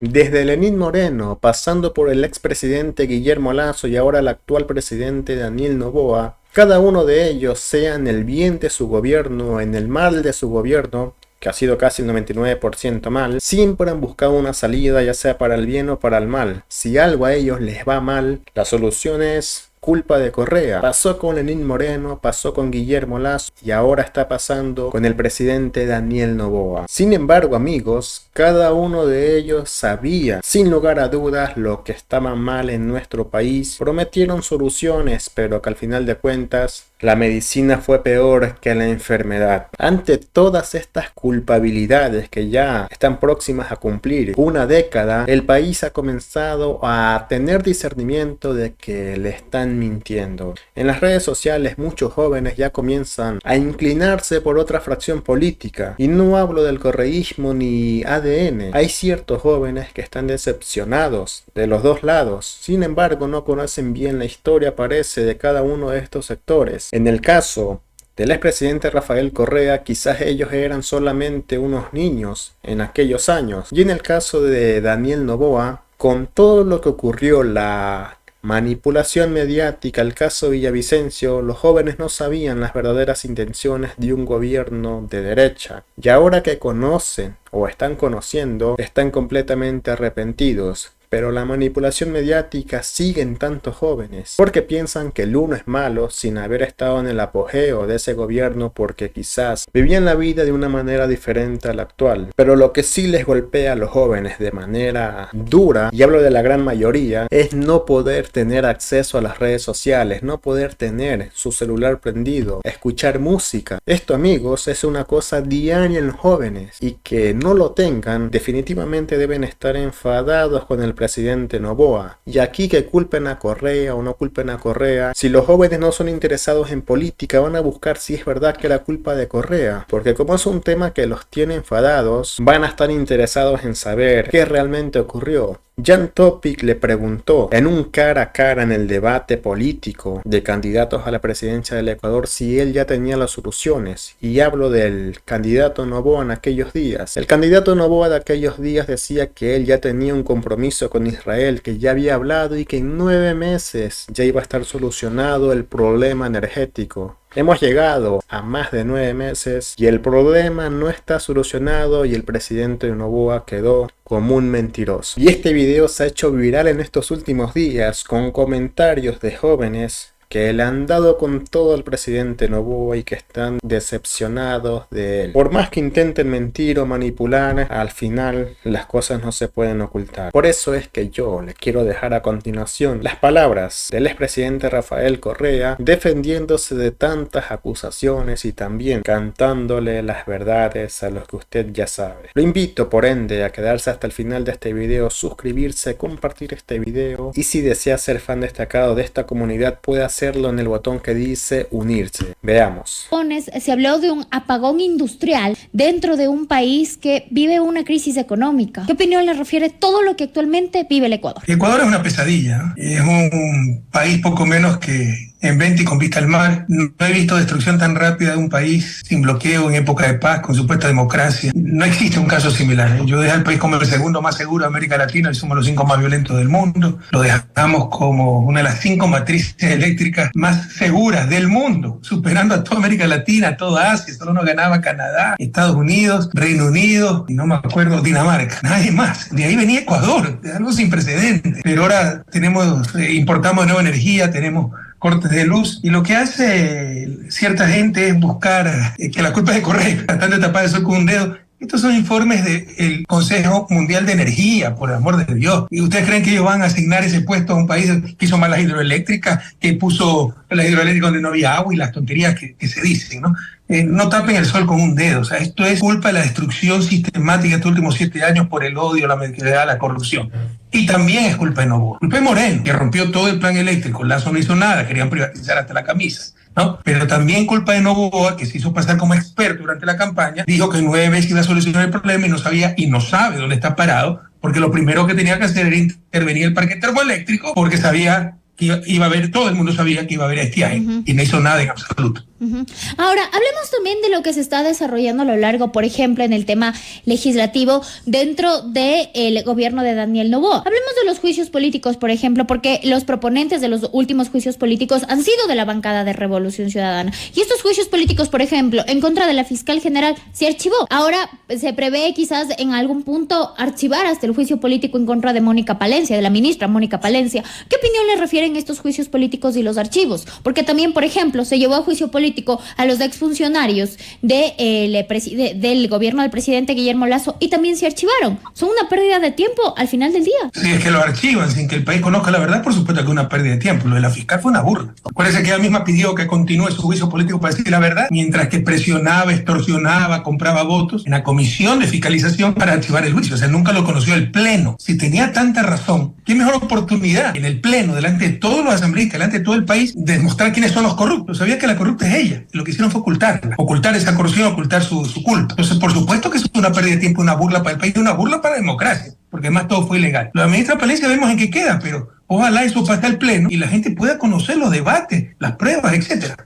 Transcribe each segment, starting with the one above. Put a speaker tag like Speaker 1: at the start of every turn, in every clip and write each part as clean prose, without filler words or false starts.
Speaker 1: Desde Lenín Moreno, pasando por el expresidente Guillermo Lasso y ahora el actual presidente Daniel Noboa, cada uno de ellos, sea en el bien de su gobierno o en el mal de su gobierno, que ha sido casi el 99% mal, siempre han buscado una salida, ya sea para el bien o para el mal. Si algo a ellos les va mal, la solución es culpa de Correa. Pasó con Lenín Moreno, pasó con Guillermo Lasso y ahora está pasando con el presidente Daniel Noboa. Sin embargo, amigos, cada uno de ellos sabía, sin lugar a dudas, lo que estaba mal en nuestro país. Prometieron soluciones, pero que al final de cuentas la medicina fue peor que la enfermedad. Ante todas estas culpabilidades que ya están próximas a cumplir una década, el país ha comenzado a tener discernimiento de que le están mintiendo. En las redes sociales muchos jóvenes ya comienzan a inclinarse por otra fracción política. Y no hablo del correísmo ni ADN. Hay ciertos jóvenes que están decepcionados de los dos lados. Sin embargo, no conocen bien la historia, parece, de cada uno de estos sectores. En el caso del expresidente Rafael Correa, quizás ellos eran solamente unos niños en aquellos años. Y en el caso de Daniel Noboa, con todo lo que ocurrió, la manipulación mediática, el caso Villavicencio, los jóvenes no sabían las verdaderas intenciones de un gobierno de derecha. Y ahora que conocen o están conociendo, están completamente arrepentidos. Pero la manipulación mediática sigue en tantos jóvenes, porque piensan que el uno es malo sin haber estado en el apogeo de ese gobierno, porque quizás vivían la vida de una manera diferente a la actual. Pero lo que sí les golpea a los jóvenes de manera dura, y hablo de la gran mayoría, es no poder tener acceso a las redes sociales, no poder tener su celular prendido, escuchar música. Esto, amigos, es una cosa diaria en los jóvenes, y que no lo tengan definitivamente deben estar enfadados con el presidente Noboa. Y aquí que culpen a Correa o no culpen a Correa, si los jóvenes no son interesados en política, van a buscar si es verdad que era culpa de Correa, porque como es un tema que los tiene enfadados, van a estar interesados en saber qué realmente ocurrió. Jan Topic le preguntó en un cara a cara en el debate político de candidatos a la presidencia del Ecuador si él ya tenía las soluciones, y hablo del candidato Noboa en aquellos días. El candidato Noboa de aquellos días decía que él ya tenía un compromiso con Israel, que ya había hablado y que en 9 meses ya iba a estar solucionado el problema energético. Hemos llegado a más de 9 meses y el problema no está solucionado y el presidente Noboa quedó como un mentiroso. Y este video se ha hecho viral en estos últimos días con comentarios de jóvenes que le han dado con todo al presidente Noboa y que están decepcionados de él. Por más que intenten mentir o manipular, al final las cosas no se pueden ocultar. Por eso es que yo les quiero dejar a continuación las palabras del expresidente Rafael Correa defendiéndose de tantas acusaciones y también cantándole las verdades a los que usted ya sabe. Lo invito por ende a quedarse hasta el final de este video, suscribirse, compartir este video y si desea ser fan destacado de esta comunidad puede hacerlo en el botón que dice unirse. Veamos.
Speaker 2: Se habló de un apagón industrial dentro de un país que vive una crisis económica. ¿Qué opinión le refiere todo lo que actualmente vive el Ecuador?
Speaker 3: Ecuador es una pesadilla, ¿no? Es un país poco menos que en venta y con vista al mar. No he visto destrucción tan rápida de un país sin bloqueo en época de paz, con supuesta democracia. No existe un caso similar. Yo dejé al país como el segundo más seguro de América Latina y somos los 5 más violentos del mundo. Lo dejamos como una de las 5 matrices eléctricas más seguras del mundo, superando a toda América Latina, a toda Asia. Solo nos ganaba Canadá, Estados Unidos, Reino Unido y no me acuerdo, Dinamarca. Nadie más. De ahí venía Ecuador, algo sin precedentes. Pero ahora importamos nueva energía, tenemos cortes de luz, y lo que hace cierta gente es buscar que la culpa es de Correa, tratando de tapar el sol con un dedo. Estos son informes del Consejo Mundial de Energía, por el amor de Dios. ¿Y ustedes creen que ellos van a asignar ese puesto a un país que hizo mal las hidroeléctricas, que puso las hidroeléctricas donde no había agua y las tonterías que se dicen, ¿no? No tapen el sol con un dedo. O sea, esto es culpa de la destrucción sistemática de estos últimos 7 años por el odio, la mediocridad, la corrupción. Y también es culpa de Noboa. Culpa de Moreno, que rompió todo el plan eléctrico. Lasso no hizo nada, querían privatizar hasta la camisa, ¿no? Pero también culpa de Noboa, que se hizo pasar como experto durante la campaña, dijo que en 9 meses iba a solucionar el problema y no sabía y no sabe dónde está parado, porque lo primero que tenía que hacer era intervenir el parque termoeléctrico, porque sabía que iba a haber, todo el mundo sabía que iba a haber estiaje, y no hizo nada en absoluto.
Speaker 2: Ahora, hablemos también de lo que se está desarrollando a lo largo, por ejemplo, en el tema legislativo dentro del gobierno de Daniel Noboa. Hablemos de los juicios políticos, por ejemplo, porque los proponentes de los últimos juicios políticos han sido de la bancada de Revolución Ciudadana. Y estos juicios políticos, por ejemplo, en contra de la fiscal general, se archivó. Ahora se prevé quizás en algún punto archivar hasta el juicio político en contra de Mónica Palencia, de la ministra Mónica Palencia. ¿Qué opinión le refieren estos juicios políticos y los archivos? Porque también, por ejemplo, se llevó a juicio político a los exfuncionarios del gobierno del presidente Guillermo Lasso y también se archivaron. Son una pérdida de tiempo al final del día.
Speaker 3: Si es que lo archivan sin que el país conozca la verdad, por supuesto que es una pérdida de tiempo. Lo de la fiscal fue una burla. Acuérdense que ella misma pidió que continúe su juicio político para decir la verdad, mientras que presionaba, extorsionaba, compraba votos en la comisión de fiscalización para archivar el juicio. O sea, nunca lo conoció el Pleno. Si tenía tanta razón, ¿qué mejor oportunidad en el Pleno, delante de todos los asambleístas, delante de todo el país, de demostrar quiénes son los corruptos? Sabía que la corrupta es ella. Lo que hicieron fue ocultar esa corrupción, ocultar su culpa. Entonces, por supuesto que es una pérdida de tiempo, una burla para el país, una burla para la democracia, porque además todo fue ilegal. La ministra Palencia vemos en qué queda, pero ojalá eso pase al Pleno y la gente pueda conocer los debates, las pruebas, etcétera.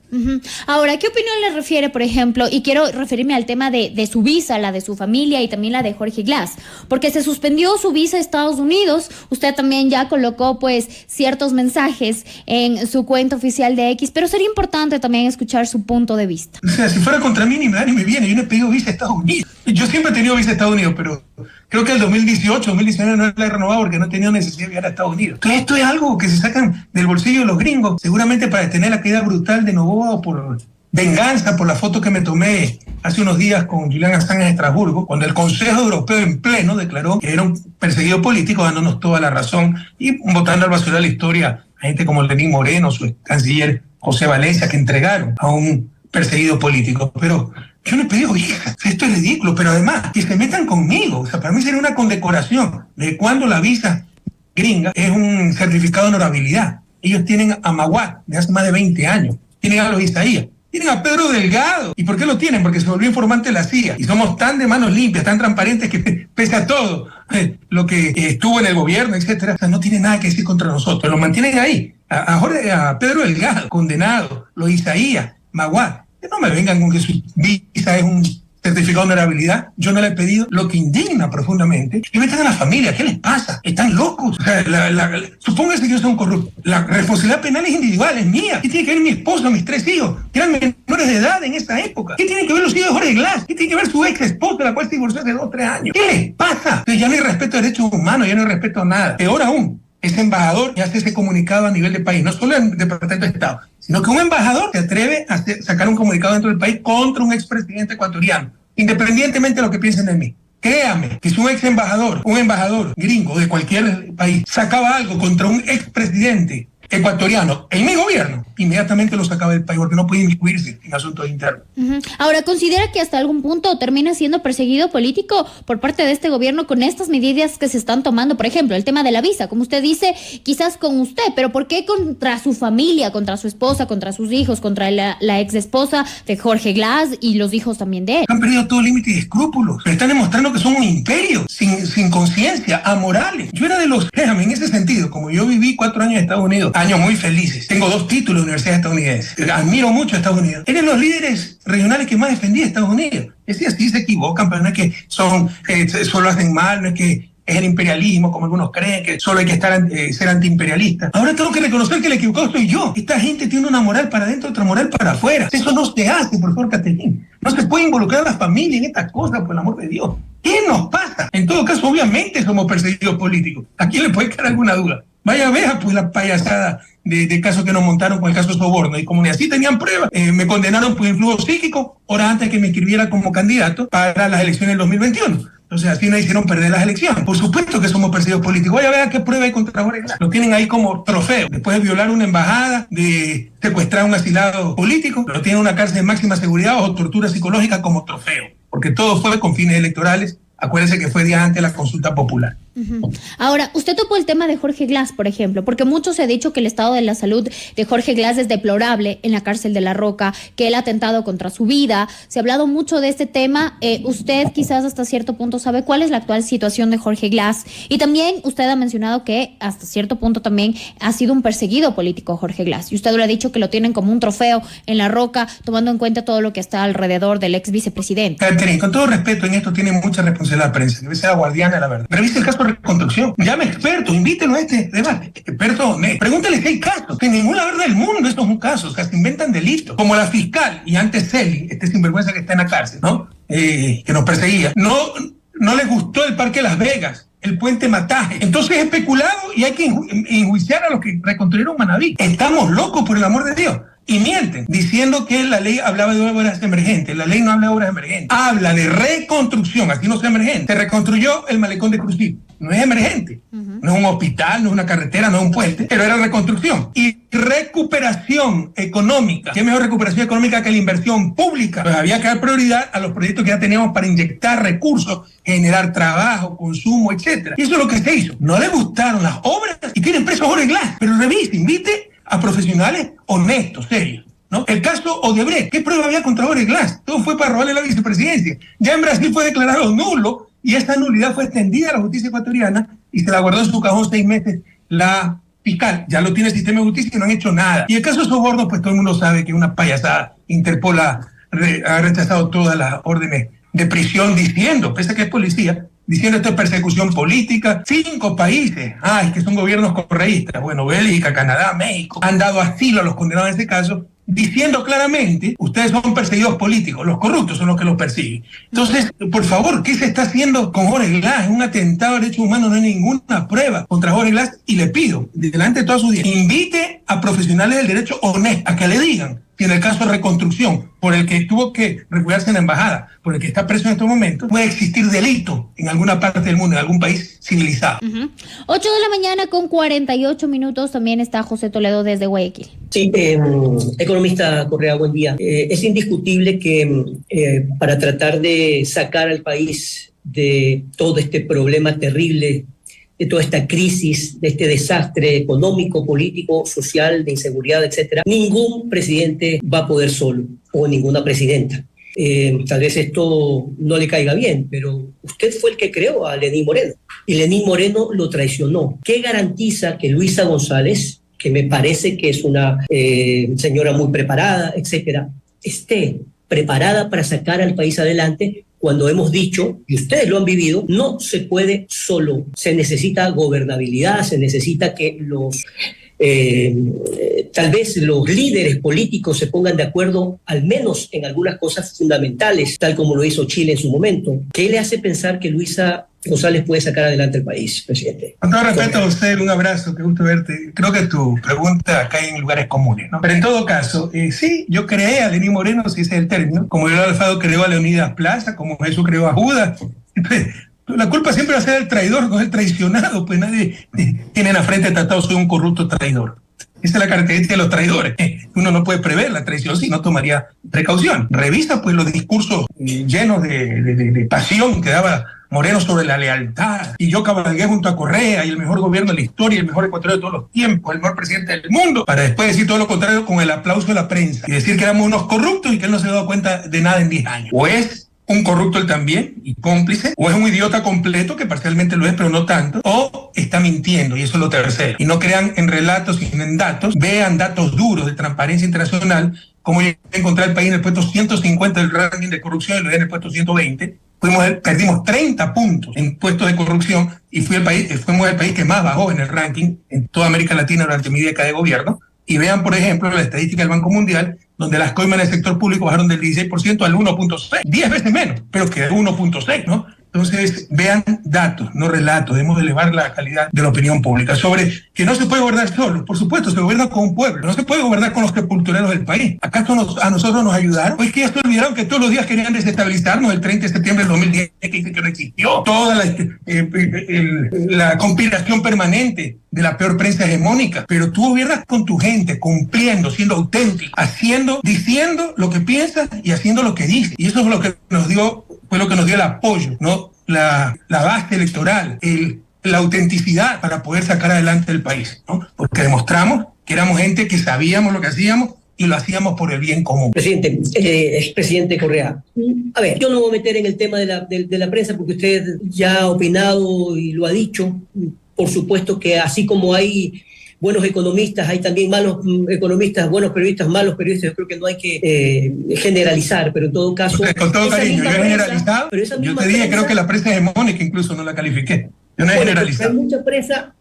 Speaker 2: Ahora, ¿qué opinión le refiere, por ejemplo, y quiero referirme al tema de su visa, la de su familia y también la de Jorge Glass, porque se suspendió su visa a Estados Unidos, usted también ya colocó pues ciertos mensajes en su cuenta oficial de X, pero sería importante también escuchar su punto de vista.
Speaker 3: O sea, si fuera contra mí ni me da ni me viene, yo no he pedido visa a Estados Unidos. Yo siempre he tenido visa a Estados Unidos, pero creo que el 2018, 2019 no la he renovado porque no he tenido necesidad de viajar a Estados Unidos. Entonces, esto es algo que se sacan del bolsillo de los gringos, seguramente para detener la caída brutal de Noboa o por venganza por la foto que me tomé hace unos días con Julian Assange en Estrasburgo, cuando el Consejo Europeo en pleno declaró que era un perseguido político, dándonos toda la razón y botando al basurero de la historia a gente como Lenín Moreno, su canciller José Valencia, que entregaron a un perseguido político. Pero yo no he pedido hija, esto es ridículo, pero además que se metan conmigo, o sea, para mí sería una condecoración de cuando la visa gringa es un certificado de honorabilidad. Ellos tienen a Maguad de hace más de 20 años, tienen a los Isaías, tienen a Pedro Delgado. ¿Y por qué lo tienen? Porque se volvió informante de la CIA. Y somos tan de manos limpias, tan transparentes que pese a todo lo que estuvo en el gobierno, etcétera, o sea, no tiene nada que decir contra nosotros. Lo mantienen ahí. A Pedro Delgado, condenado, los Isaías, Maguad. Que no me vengan con que su visa es un certificado de honorabilidad. Yo no le he pedido. Lo que indigna profundamente es que metan a la familia. ¿Qué les pasa? ¿Están locos? O sea, supóngase que yo soy un corrupto. La responsabilidad penal es individual, es mía. ¿Qué tiene que ver mi esposa, mis 3 hijos, que eran menores de edad en esa época? ¿Qué tienen que ver los hijos de Jorge Glass? ¿Qué tiene que ver su ex esposa, la cual se divorció hace 2 o 3 años? ¿Qué les pasa? Entonces ya no hay respeto a derechos humanos, ya no hay respeto a nada. Peor aún, ese embajador ya hace ese comunicado a nivel de país, no solo el Departamento de Estado, sino que un embajador se atreve a sacar un comunicado dentro del país contra un expresidente ecuatoriano, independientemente de lo que piensen de mí. Créame que si un embajador gringo de cualquier país sacaba algo contra un expresidente ecuatoriano en mi gobierno, inmediatamente lo sacaba del país porque no puede inmiscuirse en asuntos internos.
Speaker 2: Ahora, ¿considera que hasta algún punto termina siendo perseguido político por parte de este gobierno con estas medidas que se están tomando? Por ejemplo, el tema de la visa, como usted dice, quizás con usted, pero ¿por qué contra su familia, contra su esposa, contra sus hijos, contra la ex esposa de Jorge Glass y los hijos también de él?
Speaker 3: Han perdido todo límite de escrúpulos. Están demostrando que son un imperio, sin conciencia, amorales. Yo era de los, déjame, en ese sentido, como yo viví 4 años en Estados Unidos, años muy felices. Tengo 2 títulos de universidad estadounidense. Admiro mucho a Estados Unidos. Eran los líderes regionales que más defendía Estados Unidos. Es decir, sí se equivocan, pero no es que solo hacen mal, no es que es el imperialismo, como algunos creen, que solo hay que ser antiimperialista. Ahora tengo que reconocer que el equivocado soy yo. Esta gente tiene una moral para adentro, otra moral para afuera. Eso no se hace, por favor, Caterina. No se puede involucrar a la familia en estas cosas, por el amor de Dios. ¿Qué nos pasa? En todo caso, obviamente somos perseguidos políticos. ¿A quién le puede quedar alguna duda? Vaya vea pues la payasada de casos que nos montaron con el caso Soborno, y como ni así tenían pruebas, me condenaron por influjo psíquico horas antes que me inscribiera como candidato para las elecciones del 2021. Entonces así nos hicieron perder las elecciones. Por supuesto que somos perseguidos políticos. Vaya vea qué prueba hay contra Jorge Glass. Lo tienen ahí como trofeo. Después de violar una embajada, de secuestrar a un asilado político, lo tienen en una cárcel de máxima seguridad o tortura psicológica como trofeo. Porque todo fue con fines electorales. Acuérdense que fue día antes de la consulta popular.
Speaker 2: Ahora, usted tocó el tema de Jorge Glass, por ejemplo, porque mucho se ha dicho que el estado de la salud de Jorge Glass es deplorable en la cárcel de La Roca, que él ha atentado contra su vida. Se ha hablado mucho de este tema. Usted quizás hasta cierto punto sabe cuál es la actual situación de Jorge Glass, y también usted ha mencionado que hasta cierto punto también ha sido un perseguido político Jorge Glass, y usted lo ha dicho que lo tienen como un trofeo en La Roca, tomando en cuenta todo lo que está alrededor del ex vicepresidente.
Speaker 3: Catherine, con todo respeto, en esto tiene mucha responsabilidad la prensa, debe ser la guardiana de la verdad. Revise el caso de Reconstrucción, llame expertos, invítenlo a este debate. Expertos, pregúntale si hay casos. En ninguna verdad del mundo esto es un caso, o sea, se inventan delitos. Como la fiscal y antes Celi, este sinvergüenza que está en la cárcel, ¿no? Que nos perseguía. No les gustó el Parque Las Vegas, el puente Mataje. Entonces es especulado y hay que enjuiciar a los que reconstruyeron Manaví. Estamos locos, por el amor de Dios. Y mienten, diciendo que la ley hablaba de obras emergentes. La ley no habla de obras emergentes. Habla de reconstrucción, aquí no es emergente. Se reconstruyó el malecón de Crucito. No es emergente. No es un hospital, no es una carretera, no es un puente, pero era reconstrucción. Y recuperación económica. ¿Qué mejor recuperación económica que la inversión pública? Pues había que dar prioridad a los proyectos que ya teníamos para inyectar recursos, generar trabajo, consumo, etc. Y eso es lo que se hizo. No les gustaron las obras y tienen preso a Jorge Glass. Pero revise, invite a profesionales honestos, serios, ¿no? El caso Odebrecht, ¿qué prueba había contra Jorge Glass? Todo fue para robarle la vicepresidencia. Ya en Brasil fue declarado nulo y esta nulidad fue extendida a la justicia ecuatoriana y se la guardó en su cajón 6 meses la fiscal. Ya lo tiene el sistema de justicia y no han hecho nada. Y el caso Soborno, pues todo el mundo sabe que es una payasada. Interpol ha rechazado todas las órdenes de prisión diciendo, pese a que es policía, diciendo esto es persecución política. 5 países, que son gobiernos correístas, bueno, Bélgica, Canadá, México, han dado asilo a los condenados en ese caso, diciendo claramente, ustedes son perseguidos políticos, los corruptos son los que los persiguen. Entonces, por favor, ¿qué se está haciendo con Jorge Glass? Es un atentado a derechos humanos, no hay ninguna prueba contra Jorge Glass, y le pido, delante de toda su audiencia, invite a profesionales del derecho honestos a que le digan si en el caso de Reconstrucción, por el que tuvo que refugiarse en la embajada, por el que está preso en estos momentos, puede existir delito en alguna parte del mundo, en algún país civilizado.
Speaker 2: 8 de la mañana con 48 minutos, también está José Toledo desde Guayaquil.
Speaker 4: Sí, economista Correa, buen día. Es indiscutible que para tratar de sacar al país de todo este problema terrible, de toda esta crisis, de este desastre económico, político, social, de inseguridad, etcétera, ningún presidente va a poder solo, o ninguna presidenta. Tal vez esto no le caiga bien, pero usted fue el que creó a Lenín Moreno, y Lenín Moreno lo traicionó. ¿Qué garantiza que Luisa González, que me parece que es una señora muy preparada, etcétera, esté preparada para sacar al país adelante, cuando hemos dicho, y ustedes lo han vivido, no se puede solo? Se necesita gobernabilidad, se necesita que tal vez los líderes políticos se pongan de acuerdo, al menos en algunas cosas fundamentales, tal como lo hizo Chile en su momento. ¿Qué le hace pensar que Luisa González puede sacar adelante el país, presidente?
Speaker 3: Con todo respeto a usted, un abrazo, qué gusto verte. Creo que tu pregunta cae en lugares comunes, ¿no? Pero en todo caso, sí, yo creé a Lenín Moreno, si ese es el término, como Leonardo Alfaro creó a Leonidas Plaza, como Jesús creó a Judas. La culpa siempre va a ser el traidor, no el traicionado, pues nadie tiene en la frente tratado soy un corrupto traidor. Esa es la característica de los traidores. Uno no puede prever la traición si no tomaría precaución. Revisa pues los discursos llenos de pasión que daba Moreno sobre la lealtad, y yo cabalgué junto a Correa y el mejor gobierno de la historia, el mejor ecuatoriano de todos los tiempos, el mejor presidente del mundo, para después decir todo lo contrario con el aplauso de la prensa y decir que éramos unos corruptos y que él no se daba cuenta de nada en 10 años. O es un corrupto él también y cómplice, o es un idiota completo, que parcialmente lo es pero no tanto, o está mintiendo, y eso es lo tercero. Y no crean en relatos y en datos, vean datos duros de Transparencia Internacional, como yo encontré el país en el puesto 150 del ranking de corrupción y lo en el puesto 120. Perdimos 30 puntos en puestos de corrupción y fuimos el país que más bajó en el ranking en toda América Latina durante mi década de gobierno. Y vean, por ejemplo, la estadística del Banco Mundial, donde las coimas en el sector público bajaron del 16% al 1.6, 10 veces menos, pero que 1.6, ¿no? Entonces, vean datos, no relatos. Debemos elevar la calidad de la opinión pública. Sobre que no se puede gobernar solo. Por supuesto, se gobierna con un pueblo. No se puede gobernar con los sepultureros del país. ¿Acaso a nosotros nos ayudaron? ¿O es que ya se olvidaron que todos los días querían desestabilizarnos? El 30 de septiembre del 2010, que dicen que no existió. Toda la conspiración permanente de la peor prensa hegemónica. Pero tú gobiernas con tu gente, cumpliendo, siendo auténtico, diciendo lo que piensas y haciendo lo que dices. Y eso es lo que nos dio, fue lo que nos dio el apoyo, ¿no? La base electoral, el la autenticidad para poder sacar adelante el país, ¿no? Porque demostramos que éramos gente que sabíamos lo que hacíamos y lo hacíamos por el bien común.
Speaker 4: Presidente, expresidente Correa, a ver, yo no voy a meter en el tema de la prensa porque usted ya ha opinado y lo ha dicho. Por supuesto que así como hay buenos economistas, hay también malos economistas, buenos periodistas, malos periodistas. Yo creo que no hay que generalizar, pero en todo caso...
Speaker 3: Con todo cariño, yo he generalizado, yo te dije, creo que la prensa es hegemónica, incluso no la califiqué. Yo no he generalizado.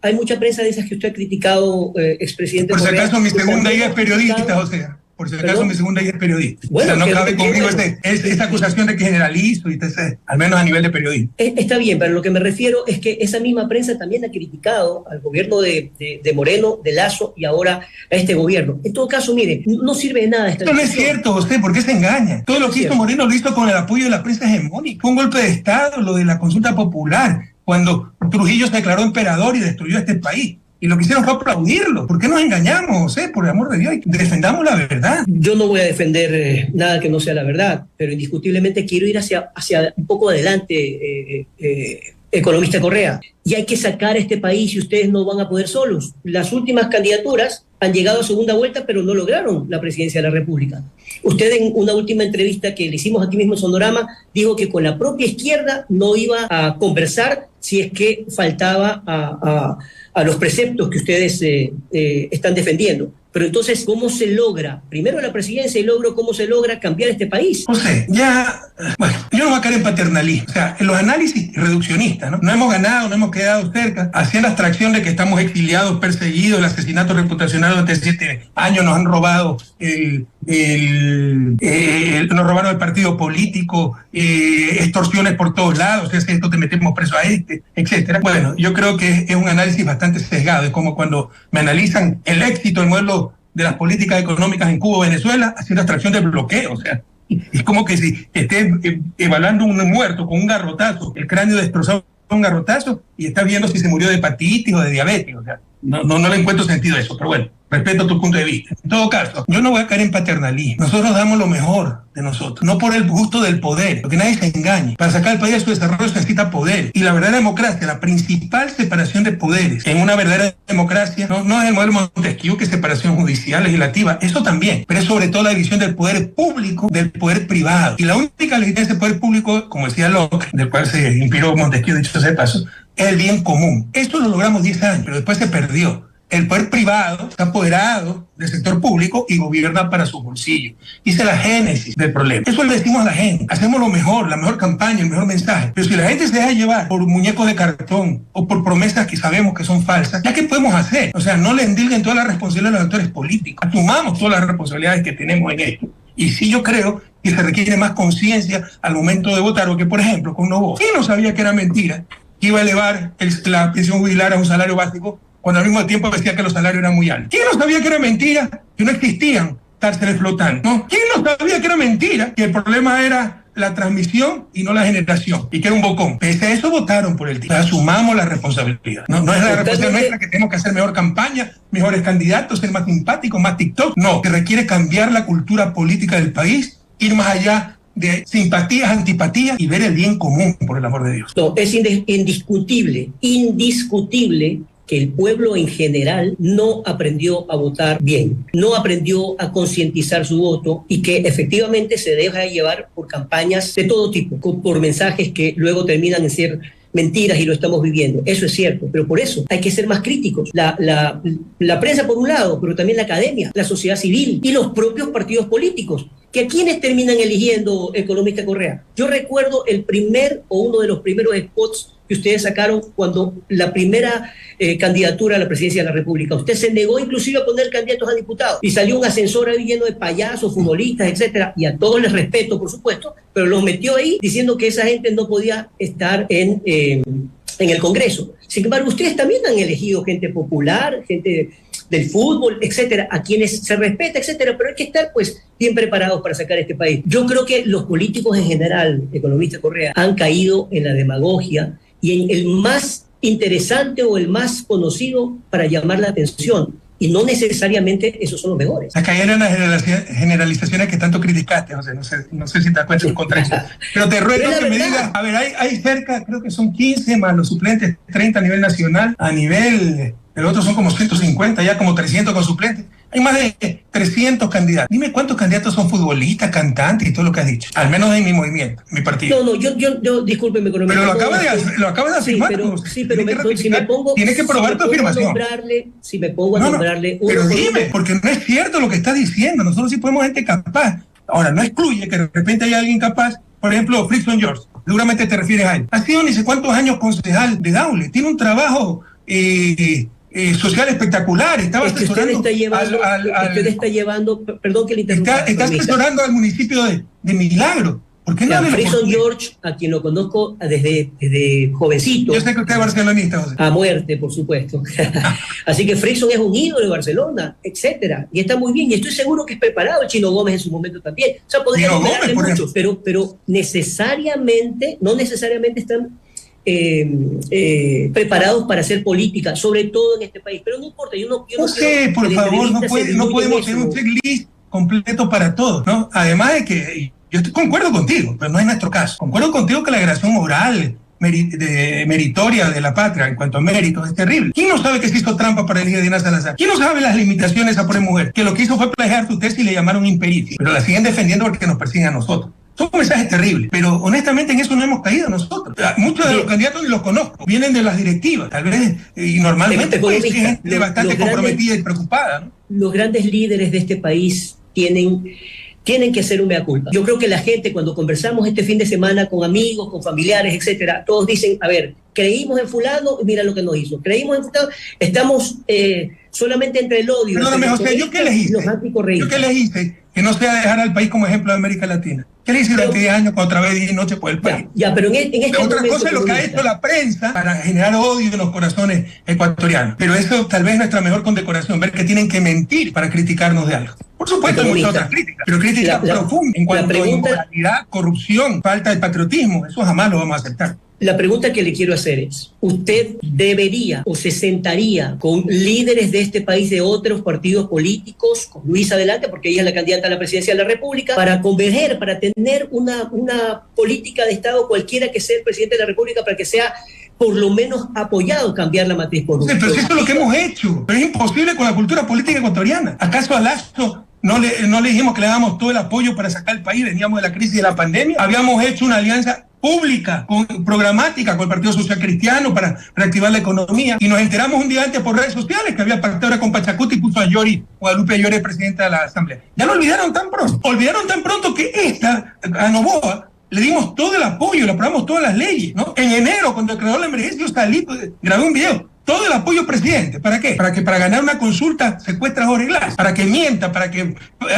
Speaker 4: Hay mucha prensa de esas que usted ha criticado, expresidente.
Speaker 3: Por si acaso mi segunda hija es periodista, o sea. Por si acaso mi segunda hija es periodista.
Speaker 4: Bueno,
Speaker 3: o sea, no cabe conmigo esa acusación de que generalizo, y al menos a nivel de periodismo.
Speaker 4: Está bien, pero lo que me refiero es que esa misma prensa también ha criticado al gobierno de Moreno, de Lasso y ahora a este gobierno. En todo caso, mire, no sirve de nada esta
Speaker 3: Esto no es cierto, José, ¿por qué se engaña? Todo lo que hizo Moreno lo hizo con el apoyo de la prensa hegemónica. Fue un golpe de Estado, lo de la consulta popular, cuando Trujillo se declaró emperador y destruyó este país. Y lo que hicieron fue aplaudirlo. ¿Por qué nos engañamos, José? Por el amor de Dios, defendamos la verdad.
Speaker 4: Yo no voy a defender nada que no sea la verdad, pero indiscutiblemente quiero ir hacia un poco adelante, economista Correa. Y hay que sacar a este país y ustedes no van a poder solos. Las últimas candidaturas han llegado a segunda vuelta, pero no lograron la presidencia de la República. Usted en una última entrevista que le hicimos aquí mismo en Sonorama dijo que con la propia izquierda no iba a conversar si es que faltaba a los preceptos que ustedes están defendiendo. Pero entonces, ¿cómo se logra? Primero la presidencia y luego cómo se logra cambiar este país.
Speaker 3: José, bueno, yo no voy a caer en paternalismo. O sea, en los análisis reduccionistas, ¿no? No hemos ganado, no hemos quedado cerca. Hacían la abstracción de que estamos exiliados, perseguidos, el asesinato reputacional durante 7 años, nos han robado nos robaron el partido político, extorsiones por todos lados, es esto, te metemos preso a etcétera. Bueno, yo creo que es un análisis bastante sesgado. Es como cuando me analizan el éxito, el modelo de las políticas económicas en Cuba o Venezuela, haciendo abstracción de bloqueo. O sea, es como que si estés evaluando un muerto con un garrotazo, el cráneo destrozado con un garrotazo, y estás viendo si se murió de hepatitis o de diabetes. O sea, no le encuentro sentido a eso, pero bueno, respeto tu punto de vista. En todo caso, yo no voy a caer en paternalismo. Nosotros damos lo mejor de nosotros, no por el gusto del poder, porque nadie se engañe. Para sacar el país de su desarrollo se necesita poder. Y la verdadera democracia, la principal separación de poderes en una verdadera democracia, no es el modelo Montesquieu, que es separación judicial, legislativa, eso también, pero es sobre todo la división del poder público del poder privado. Y la única legitimación del poder público, como decía Locke, del cual se inspiró Montesquieu, dicho sea de paso, es el bien común. Esto lo logramos 10 años, pero después se perdió. El poder privado está apoderado del sector público y gobierna para su bolsillo. Esa es la génesis del problema. Eso le decimos a la gente. Hacemos lo mejor, la mejor campaña, el mejor mensaje. Pero si la gente se deja llevar por muñecos de cartón o por promesas que sabemos que son falsas, ¿ya qué podemos hacer? O sea, no le endilguen toda la responsabilidad a los actores políticos. Asumamos todas las responsabilidades que tenemos en esto. Y sí, yo creo que se requiere más conciencia al momento de votar, porque, por ejemplo, con Novoa, ¿quién no sabía que era mentira que iba a elevar la pensión jubilar a un salario básico, cuando al mismo tiempo decía que los salarios eran muy altos? ¿Quién no sabía que era mentira que no existían cárceles flotantes? ¿No? ¿Quién no sabía que era mentira que el problema era la transmisión y no la generación, y que era un bocón? Pese a eso votaron por el tipo. Asumamos la responsabilidad. No es la responsabilidad nuestra que tenemos que hacer mejor campaña, mejores candidatos, ser más simpáticos, más TikTok. No, que requiere cambiar la cultura política del país, ir más allá de simpatías, antipatías y ver el bien común, por el amor de Dios.
Speaker 4: No, es indiscutible que el pueblo en general no aprendió a votar bien, no aprendió a concientizar su voto, y que efectivamente se deja llevar por campañas de todo tipo, por mensajes que luego terminan en ser mentiras, y lo estamos viviendo. Eso es cierto, pero por eso hay que ser más críticos. La prensa por un lado, pero también la academia, la sociedad civil y los propios partidos políticos, que a quienes terminan eligiendo, economista Correa. Yo recuerdo uno de los primeros spots que ustedes sacaron cuando la primera candidatura a la presidencia de la República. Usted se negó inclusive a poner candidatos a diputados, y salió un ascensor ahí lleno de payasos, futbolistas, etcétera, y a todos les respeto, por supuesto, pero los metió ahí diciendo que esa gente no podía estar en el Congreso. Sin embargo, ustedes también han elegido gente popular, gente del fútbol, etcétera, a quienes se respeta, etcétera, pero hay que estar, pues, bien preparados para sacar este país. Yo creo que los políticos en general, economista Correa, han caído en la demagogia y en el más interesante o el más conocido para llamar la atención, y no necesariamente esos son los mejores.
Speaker 3: Se cayeron las generalizaciones que tanto criticaste, José. No sé si te das cuenta contra eso. Pero te ruego que me digas, a ver, hay cerca, creo que son 15 más los suplentes, 30 a nivel nacional, a nivel, el otro son como 150, ya como 300 con suplentes. Hay más de 300 candidatos. Dime cuántos candidatos son futbolistas, cantantes y todo lo que has dicho. Al menos en mi movimiento, mi partido.
Speaker 4: No, yo discúlpeme. Pero
Speaker 3: lo acabas de afirmar.
Speaker 4: Si me pongo...
Speaker 3: Tienes que probar tu afirmación.
Speaker 4: Si me pongo a nombrarle...
Speaker 3: Pero dime, porque no es cierto lo que estás diciendo. Nosotros sí podemos gente capaz. Ahora, no excluye que de repente haya alguien capaz. Por ejemplo, Frickson George. Seguramente te refieres a él. Ha sido ni sé cuántos años concejal de Daule. Tiene un trabajo... social espectacular, estaba asesorando
Speaker 4: usted está llevando, perdón que le interrumpa,
Speaker 3: está asesorando al municipio de Milagro. ¿Por qué no?
Speaker 4: Frickson George, a quien lo conozco desde jovencito.
Speaker 3: Yo sé que usted es barcelonista, José.
Speaker 4: A muerte, por supuesto. Así que Frickson es un ídolo de Barcelona, etcétera, y está muy bien, y estoy seguro que es preparado. El Chino Gómez en su momento también. O sea, podría nombrarle muchos, pero no necesariamente están preparados para hacer política, sobre todo en este país. Pero no importa, yo no
Speaker 3: sé, por favor, no podemos tener un checklist completo para todos, ¿no? Además de que yo concuerdo contigo, pero no es nuestro caso. Concuerdo contigo que la degradación moral meritoria de la patria en cuanto a méritos es terrible. ¿Quién no sabe que se hizo trampa para elegir a Dina Salazar? ¿Quién no sabe las limitaciones a pobre mujer? Que lo que hizo fue plagiar su tesis y le llamaron impericia, pero la siguen defendiendo porque nos persiguen a nosotros. Son mensajes terribles, pero honestamente en eso no hemos caído nosotros. Muchos de los candidatos los conozco, vienen de las directivas, tal vez, y normalmente pues, es gente bastante comprometida y preocupada, ¿no?
Speaker 4: Los grandes líderes de este país tienen que hacer un mea culpa. Yo creo que la gente, cuando conversamos este fin de semana con amigos, con familiares, etcétera, todos dicen, a ver, creímos en fulano, mira lo que nos hizo. Creímos en fulano, estamos solamente entre el odio.
Speaker 3: Perdóname, José, ¿yo qué les hice? ¿Yo qué les hice? Que no sea dejar al país como ejemplo de América Latina. ¿Qué le hice durante 10 años cuando otra vez día y noche por el país?
Speaker 4: Pero en este
Speaker 3: otra cosa es lo que ha hecho la prensa para generar odio en los corazones ecuatorianos. Pero eso tal vez es nuestra mejor condecoración, ver que tienen que mentir para criticarnos de algo. Por supuesto, hay muchas otras críticas, pero críticas profundas en cuanto a inmoralidad, corrupción, falta de patriotismo. Eso jamás lo vamos a aceptar.
Speaker 4: La pregunta que le quiero hacer es, ¿usted debería o se sentaría con líderes de este país de otros partidos políticos, con Luisa adelante, porque ella es la candidata a la presidencia de la República, para converger, para tener una política de Estado, cualquiera que sea el presidente de la República, para que sea por lo menos apoyado cambiar la matriz corrupta?
Speaker 3: Pero eso es lo que hemos hecho, pero es imposible con la cultura política ecuatoriana. ¿Acaso a Lazo no le dijimos que le dábamos todo el apoyo para sacar el país? Veníamos de la crisis de la pandemia, habíamos hecho una alianza pública, programática con el Partido Social Cristiano para reactivar la economía, y nos enteramos un día antes por redes sociales que había pactado ahora con Pachacuti y puso a Guadalupe Llori, presidenta de la Asamblea. Ya lo olvidaron tan pronto que a Noboa le dimos todo el apoyo, le aprobamos todas las leyes, ¿no? En enero, cuando declaró la emergencia, yo salí, grabé un video. Todo el apoyo al presidente. ¿Para qué? Para ganar una consulta secuestra a Jorge Glass, para que mienta, para que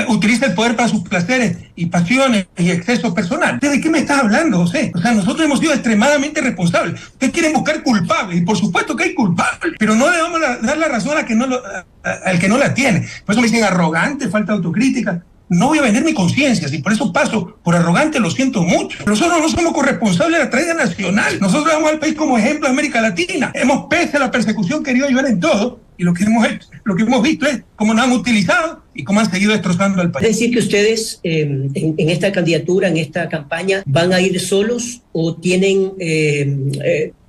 Speaker 3: utilice el poder para sus placeres y pasiones y excesos personales. ¿De qué me estás hablando, José? O sea, nosotros hemos sido extremadamente responsables. Ustedes quieren buscar culpables, y por supuesto que hay culpables, pero no le vamos a dar la razón al que no la tiene. Por eso me dicen arrogante, falta de autocrítica. No voy a vender mi conciencia, si por eso paso por arrogante, lo siento mucho. Pero nosotros no somos corresponsables de la tragedia nacional. Nosotros damos al país como ejemplo de América Latina. Hemos, pese a la persecución, querido ayudar en todo, y lo que hemos visto es cómo nos han utilizado y cómo han seguido destrozando al país.
Speaker 4: Es decir, que ustedes en esta candidatura, en esta campaña, ¿van a ir solos o tienen,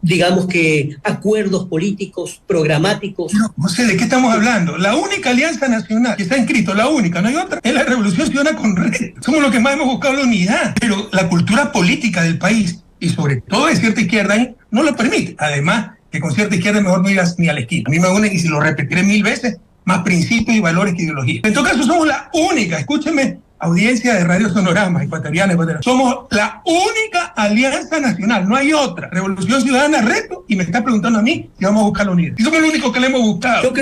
Speaker 4: digamos que, acuerdos políticos, programáticos?
Speaker 3: No sé, ¿de qué estamos hablando? La única alianza nacional que está inscrito, la única, no hay otra, es la Revolución Ciudadana con Red. Somos los que más hemos buscado la unidad, pero la cultura política del país, y sobre todo de cierta izquierda, no lo permite. Además, que con cierta izquierda mejor no irás ni a la esquina. A mí me unen, y si lo repetiré 1000 veces, más principios y valores que ideología. En todo caso, somos la única, escúchenme, audiencia de Radio Sonorama, ecuatoriana, somos la única alianza nacional, no hay otra. Revolución Ciudadana, Reto, y me está preguntando a mí si vamos a buscar la unidad. Y somos los únicos que le hemos buscado.
Speaker 4: Yo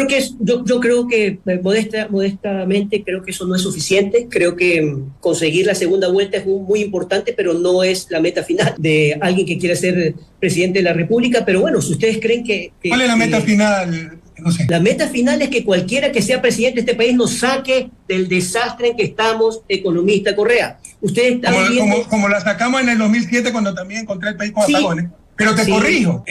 Speaker 4: creo que modestamente, creo que eso no es suficiente. Creo que conseguir la segunda vuelta es muy importante, pero no es la meta final de alguien que quiera ser presidente de la República. Pero bueno, si ustedes creen que...
Speaker 3: ¿Cuál es la meta final? No sé.
Speaker 4: La meta final es que cualquiera que sea presidente de este país nos saque del desastre en que estamos, economista Correa. Ustedes están
Speaker 3: como la sacamos en el 2007 cuando también encontré el país con apagones. Pero te
Speaker 4: Sí.
Speaker 3: corrijo,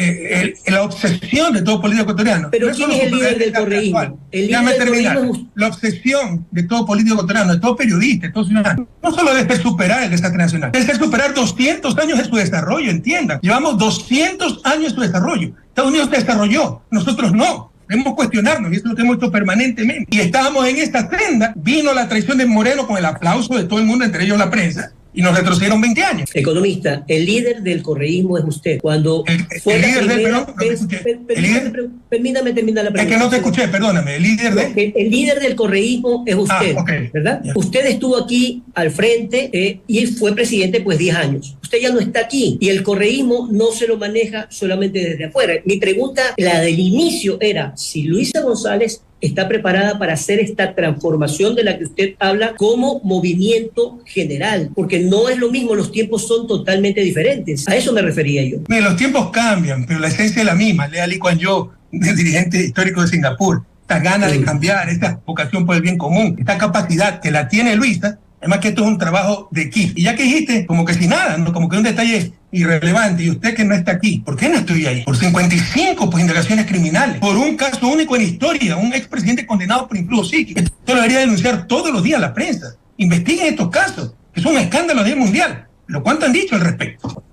Speaker 3: la obsesión de todo político ecuatoriano.
Speaker 4: Pero
Speaker 3: no
Speaker 4: ¿quién es el líder del correísmo? El líder
Speaker 3: Déjame
Speaker 4: del
Speaker 3: terminar.
Speaker 4: correísmo
Speaker 3: La obsesión de todo político ecuatoriano, de todo periodista, de todo ciudadano, no solo debe superar el desastre nacional, debe superar 200 años de su desarrollo, entiendan. Llevamos 200 años de su desarrollo. Estados Unidos desarrolló, nosotros no. Debemos cuestionarnos, y eso lo hemos hecho permanentemente. Y estábamos en esta senda, vino la traición de Moreno con el aplauso de todo el mundo, entre ellos la prensa, y nos retrocedieron 20 años.
Speaker 4: Economista, el líder del correísmo es usted. Cuando fue
Speaker 3: el
Speaker 4: la
Speaker 3: líder
Speaker 4: primera
Speaker 3: del,
Speaker 4: vez... Permítame terminar la pregunta.
Speaker 3: Es que no te escuché, perdóname. El líder de...
Speaker 4: El líder del correísmo es usted, ¿verdad? Yeah. Usted estuvo aquí al frente y fue presidente pues 10 años. Usted ya no está aquí y el correísmo no se lo maneja solamente desde afuera. Mi pregunta, la del inicio, era si Luisa González está preparada para hacer esta transformación de la que usted habla como movimiento general, porque no es lo mismo, los tiempos son totalmente diferentes. A eso me refería yo.
Speaker 3: Mira, los tiempos cambian, pero la esencia es la misma. Lea Lee Kuan Yew, el dirigente histórico de Singapur, esta gana de cambiar, esta vocación por el bien común, esta capacidad que la tiene Luisa. Además que esto es un trabajo de equipo. Y ya que dijiste, como que sin nada, ¿no? Como que un detalle irrelevante, y usted que no está aquí, ¿por qué no estoy ahí? Por 55 pues, indagaciones criminales, por un caso único en historia, un expresidente condenado por influjo psíquico. Esto lo debería denunciar todos los días la prensa. Investiguen estos casos, que es un escándalo a nivel mundial. ¿Pero cuánto han dicho al respecto?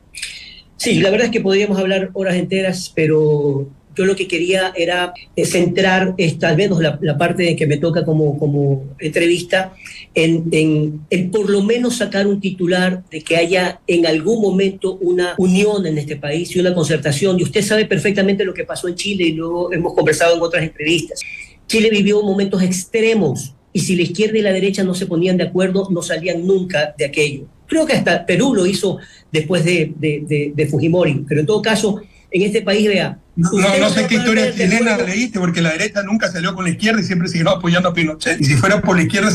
Speaker 4: Sí, la verdad es que podríamos hablar horas enteras, pero yo lo que quería era centrar al menos la parte que me toca como entrevista en por lo menos sacar un titular de que haya en algún momento una unión en este país y una concertación. Y usted sabe perfectamente lo que pasó en Chile y luego hemos conversado en otras entrevistas. Chile vivió momentos extremos y si la izquierda y la derecha no se ponían de acuerdo, no salían nunca de aquello. Creo que hasta Perú lo hizo después de Fujimori, pero en todo caso, en este país, vea...
Speaker 3: No sé qué historia chilena leíste, porque la derecha nunca salió con la izquierda y siempre siguió apoyando a Pinochet. Y si fuera por la izquierda,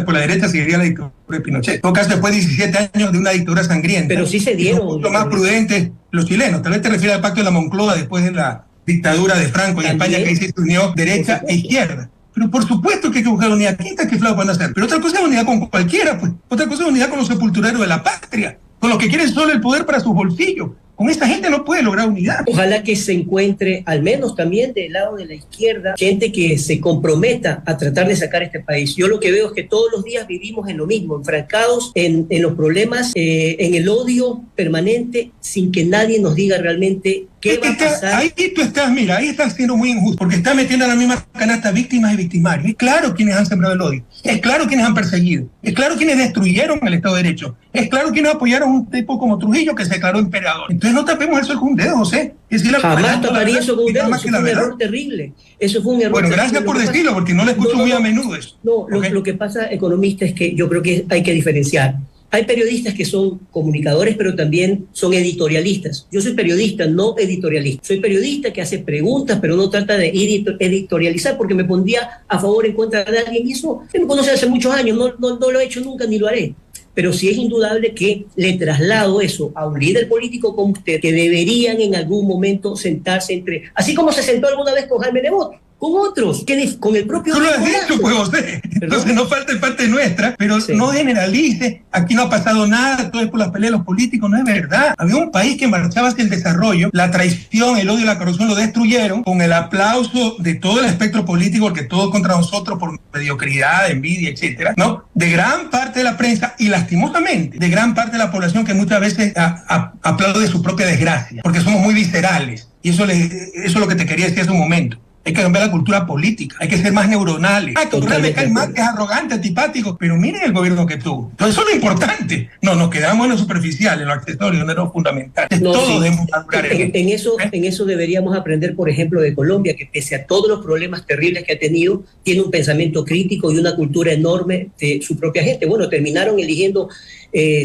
Speaker 3: por la derecha, seguiría la dictadura de Pinochet. En todo caso, después de 17 años de una dictadura sangrienta.
Speaker 4: Pero sí se dieron...
Speaker 3: Son mucho más prudentes los chilenos. Tal vez te refieres al pacto de la Moncloa después de la dictadura de Franco y España, que ahí se unió derecha e izquierda. Pero por supuesto que hay que buscar unidad. ¿Quién está chiflado para hacer? Pero otra cosa es unidad con cualquiera, pues. Otra cosa es unidad con los sepultureros de la patria, con los que quieren solo el poder para sus bolsillos. Con esta gente no puede lograr unidad.
Speaker 4: Ojalá que se encuentre, al menos también del lado de la izquierda, gente que se comprometa a tratar de sacar este país. Yo lo que veo es que todos los días vivimos en lo mismo, enfrancados en los problemas, en el odio permanente, sin que nadie nos diga realmente qué va a pasar.
Speaker 3: Ahí tú estás, mira, ahí estás siendo muy injusto, porque estás metiendo a la misma canasta víctimas y victimarios. Es claro quienes han sembrado el odio, es claro quienes han perseguido, es claro quienes destruyeron el Estado de Derecho, es claro quienes apoyaron a un tipo como Trujillo que se declaró emperador. Entonces no tapemos el sol con un dedo, José.
Speaker 4: Jamás taparía eso con un dedo, eso fue un error terrible. Eso fue un error
Speaker 3: terrible. Gracias por decirlo, porque no lo escucho muy a menudo eso.
Speaker 4: No, lo que pasa, economista, es que yo creo que hay que diferenciar. Hay periodistas que son comunicadores, pero también son editorialistas. Yo soy periodista, no editorialista. Soy periodista que hace preguntas, pero no trata de editorializar, porque me pondría a favor o en contra de alguien. Y eso me conoce hace muchos años, no lo he hecho nunca ni lo haré. Pero sí es indudable que le traslado eso a un líder político como usted, que deberían en algún momento sentarse así como se sentó alguna vez con Jaime Nebot, con otros, con el propio...
Speaker 3: Tú lo has dicho, pues, José. Entonces no falta de parte nuestra, pero sí. No generalice, aquí no ha pasado nada, todo es por las peleas de los políticos, no es verdad. Había un país que marchaba hacia el desarrollo, la traición, el odio y la corrupción lo destruyeron, con el aplauso de todo el espectro político, porque todos contra nosotros por mediocridad, envidia, etcétera, ¿no? De gran parte de la prensa y lastimosamente de gran parte de la población que muchas veces aplaude su propia desgracia, porque somos muy viscerales. Y eso es lo que te quería decir hace un momento. Hay que cambiar la cultura política, hay que ser más neuronales. Me cae mal, que es arrogante, antipático, pero miren el gobierno que tuvo. Entonces eso es lo importante. No, nos quedamos en lo superficial, en lo accesorio, en lo fundamental.
Speaker 4: No,
Speaker 3: todos
Speaker 4: sí.
Speaker 3: debemos madurar
Speaker 4: en eso deberíamos aprender, por ejemplo, de Colombia, que pese a todos los problemas terribles que ha tenido, tiene un pensamiento crítico y una cultura enorme de su propia gente. Bueno, terminaron eligiendo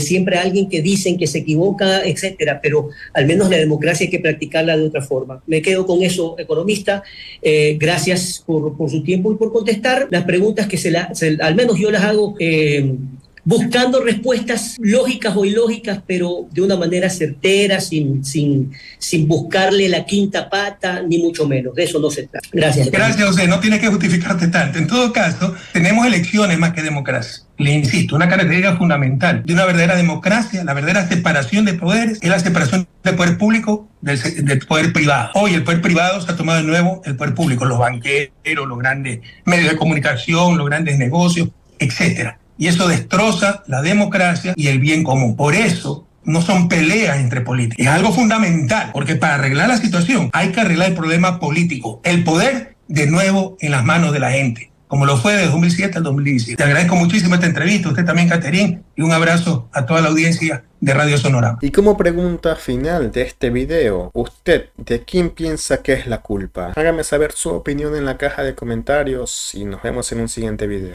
Speaker 4: siempre a alguien que dicen que se equivoca, etcétera, pero al menos la democracia hay que practicarla de otra forma. Me quedo con eso, economista. Gracias por su tiempo y por contestar las preguntas que al menos yo las hago buscando respuestas lógicas o ilógicas, pero de una manera certera, sin buscarle la quinta pata, ni mucho menos. De eso no se trata. Gracias.
Speaker 3: Gracias, José. No tienes que justificarte tanto. En todo caso, tenemos elecciones más que democracia. Le insisto, una característica fundamental de una verdadera democracia, la verdadera separación de poderes, es la separación del poder público del poder privado. Hoy el poder privado se ha tomado de nuevo el poder público, los banqueros, los grandes medios de comunicación, los grandes negocios, etcétera. Y eso destroza la democracia y el bien común. Por eso no son peleas entre políticos. Es algo fundamental, porque para arreglar la situación hay que arreglar el problema político. El poder de nuevo en las manos de la gente, como lo fue de 2007 al 2017. Te agradezco muchísimo esta entrevista, usted también, Caterín, y un abrazo a toda la audiencia de Radio Sonorama.
Speaker 1: Y como pregunta final de este video, ¿usted de quién piensa que es la culpa? Hágame saber su opinión en la caja de comentarios y nos vemos en un siguiente video.